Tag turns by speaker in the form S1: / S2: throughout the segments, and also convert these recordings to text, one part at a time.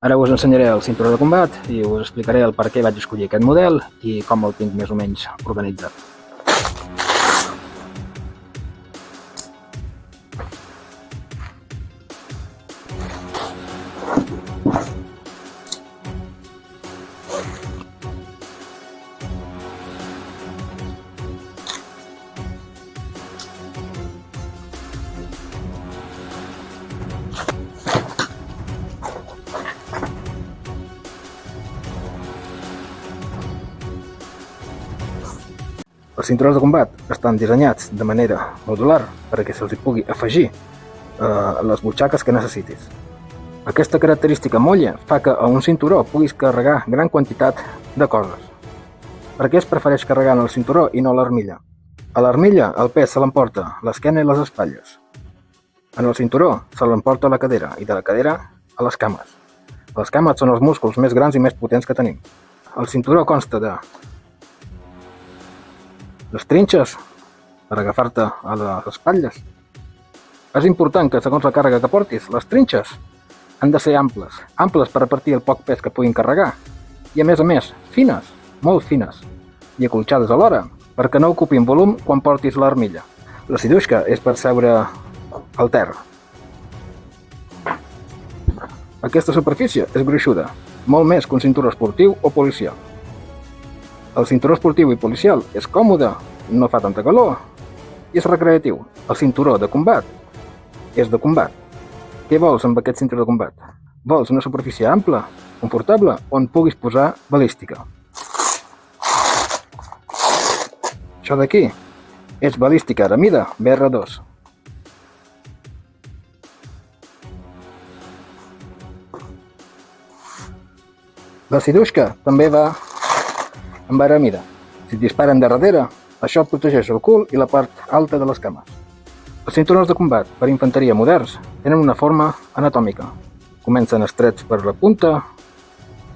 S1: Ara us ensenyaré el cinturó de combat i us explicaré el per què vaig escollir aquest model i com el tinc més o menys organitzat. Els cinturons de combat estan dissenyats de manera modular perquè se'ls pugui afegir les butxaques que necessitis. Aquesta característica molla fa que a un cinturó puguis carregar gran quantitat de coses. Per què es prefereix carregar en el cinturó i no a l'armilla? A l'armilla el pes se l'emporta l'esquena i les espatlles. En el cinturó se l'emporta la cadera i de la cadera a les cames. Les cames són els músculs més grans i més potents que tenim. El cinturó consta de les trinxes per agafar-te a les espatlles. És important que segons la càrrega que portis, les trinxes han de ser amples per repartir el poc pes que puguin carregar i a més, fines, molt fines i acolxades alhora perquè no ocupin volum quan portis l'armilla. La siduixca és per seure al terra. Aquesta superfície és gruixuda, molt més que un cinturó esportiu o policial. El cinturó esportiu i policial és còmode, no fa tanta calor i és recreatiu. El cinturó de combat és de combat. Què vols amb aquest cinturó de combat? Vols una superfície ampla, confortable, on puguis posar balística. Això d'aquí és balística de mida BR2. La siduixca també va amb aramida. Si et disparen de darrere, això protegeix el cul i la part alta de les cames. Els cinturons de combat per infanteria moderns tenen una forma anatòmica. Comencen estrets per la punta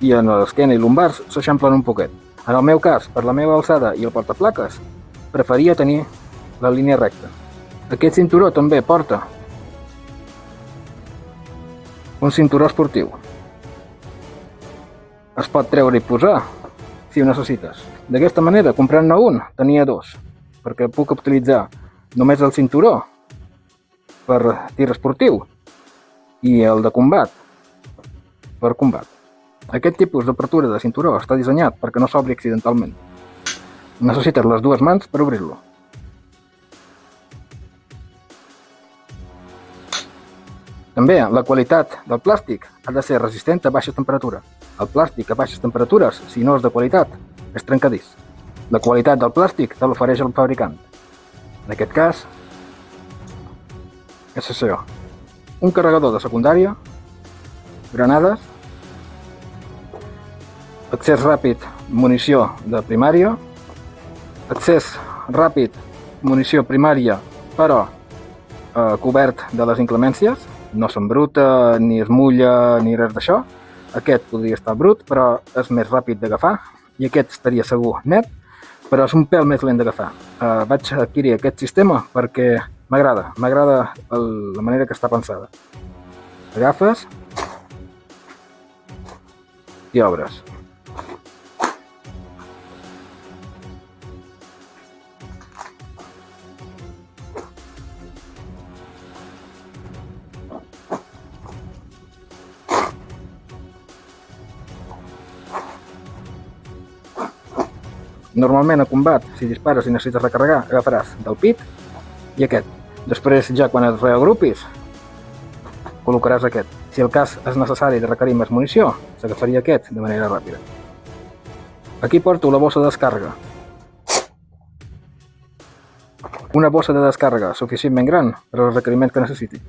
S1: i en l'esquena i lumbars s'eixamplen un poquet. En el meu cas, per la meva alçada i el portaplaques, preferia tenir la línia recta. Aquest cinturó també porta un cinturó esportiu. Es pot treure i posar si ho necessites. D'aquesta manera, comprant-ne un, tenia dos, perquè puc utilitzar només el cinturó per tir esportiu i el de combat per combat. Aquest tipus d'apertura de cinturó està dissenyat perquè no s'obri accidentalment. Necessites les dues mans per obrir-lo. També la qualitat del plàstic ha de ser resistent a baixa temperatura. El plàstic a baixes temperatures, si no és de qualitat, és trencadís. La qualitat del plàstic te l'ofereix el fabricant. En aquest cas, és això. Un carregador de secundària, granades, accés ràpid, munició de primària, accés ràpid, munició primària, però cobert de les inclemències, no s'embruta, ni es mulla, ni res d'això. Aquest podria estar brut, però és més ràpid d'agafar, i aquest estaria segur net, però és un pèl més lent d'agafar. Vaig adquirir aquest sistema perquè m'agrada la manera que està pensada. Agafes i obres. Normalment a combat, si dispares i necessites recarregar, agafaràs del pit i aquest. Després, ja quan et reagrupis, col·locaràs aquest. Si el cas és necessari de requerir més munició, s'agafaria aquest de manera ràpida. Aquí porto la bossa de descàrrega. Una bossa de descàrrega suficientment gran per als requeriments que necessiti.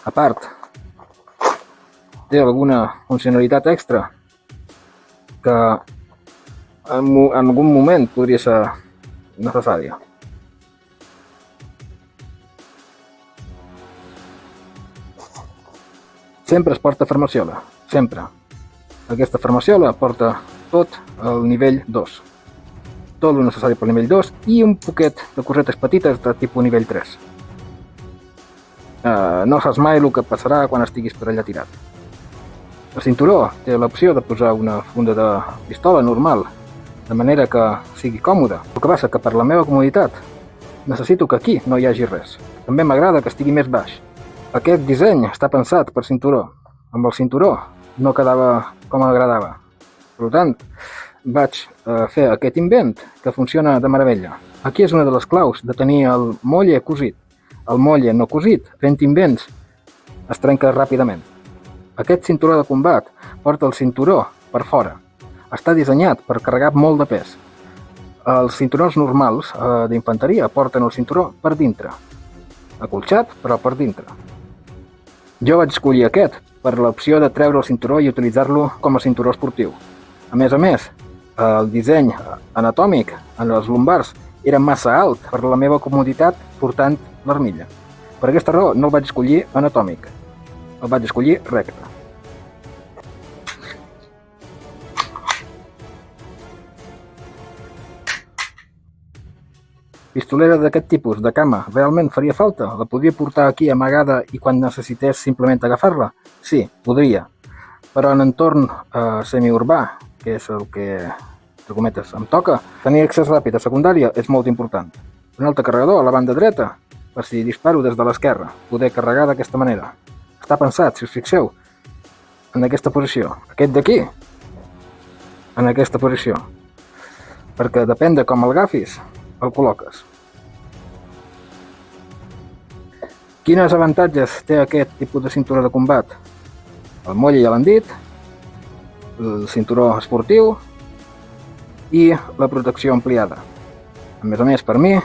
S1: A part, té alguna funcionalitat extra que en algun moment podria ser necessària. Sempre es porta fermaciola, sempre. Aquesta fermaciola porta tot el nivell 2. Tot el necessari pel nivell 2 i un poquet de cosetes petites de tipus nivell 3. No saps mai el que passarà quan estiguis per allà tirat. El cinturó té l'opció de posar una funda de pistola normal, de manera que sigui còmode. El que passa que per la meva comoditat necessito que aquí no hi hagi res. També m'agrada que estigui més baix. Aquest disseny està pensat per cinturó. Amb el cinturó no quedava com m'agradava. Per tant, vaig fer aquest invent que funciona de meravella. Aquí és una de les claus de tenir el molle cosit. El molle no cosit, fent invents, es trenca ràpidament. Aquest cinturó de combat porta el cinturó per fora. Està dissenyat per carregar molt de pes. Els cinturons normals d'infanteria porten el cinturó per dintre. Acolxat, però per dintre. Jo vaig escollir aquest per l'opció de treure el cinturó i utilitzar-lo com a cinturó esportiu. A més, el disseny anatòmic en els lumbars era massa alt per la meva comoditat portant l'armilla. Per aquesta raó no el vaig escollir anatòmic. El vaig escollir recte. Pistolera d'aquest tipus, de cama, realment faria falta? La podria portar aquí amagada i quan necessités simplement agafar-la? Sí, podria. Però en entorn semiurbà, que és el que, entre cometes, em toca, tenir accés ràpid a secundària és molt important. Un altre carregador a la banda dreta, per si disparo des de l'esquerra, poder carregar d'aquesta manera. Està pensat, si us fixeu, en aquesta posició. Aquest d'aquí, en aquesta posició. Perquè depèn de com el agafis, el col·loques. Quins avantatges té aquest tipus de cinturó de combat? El molle ja l'han dit, el cinturó esportiu i la protecció ampliada. A més, per mi,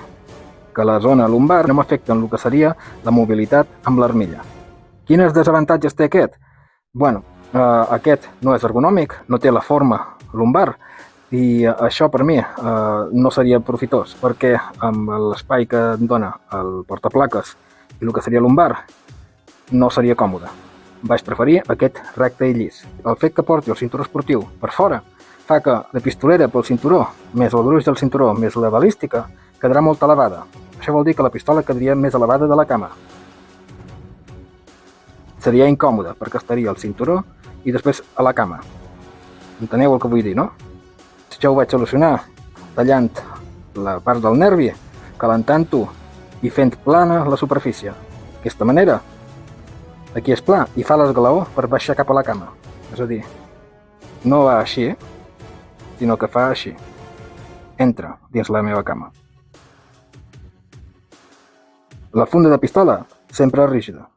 S1: que la zona lumbar no m'afecta en el que seria la mobilitat amb l'armilla. Quins desavantatges té aquest? Bueno, aquest no és ergonòmic, no té la forma lumbar, i això per mi no seria profitós, perquè amb l'espai que em dona el portaplaques i el que seria lumbar no seria còmode. Vaig preferir aquest recte i llis. El fet que porti el cinturó esportiu per fora fa que la pistolera pel cinturó, més el gruix del cinturó, més la balística, quedarà molt elevada. Això vol dir que la pistola quedaria més elevada de la cama. Seria incòmode, perquè estaria al cinturó i després a la cama. Enteneu el que vull dir, no? Ja ho vaig solucionar tallant la part del nervi, calentant-ho i fent plana la superfície. D'aquesta manera, aquí és pla i fa l'esglaó per baixar cap a la cama. És a dir, no va així, sinó que fa així. Entra dins la meva cama. La funda de pistola sempre és rígida.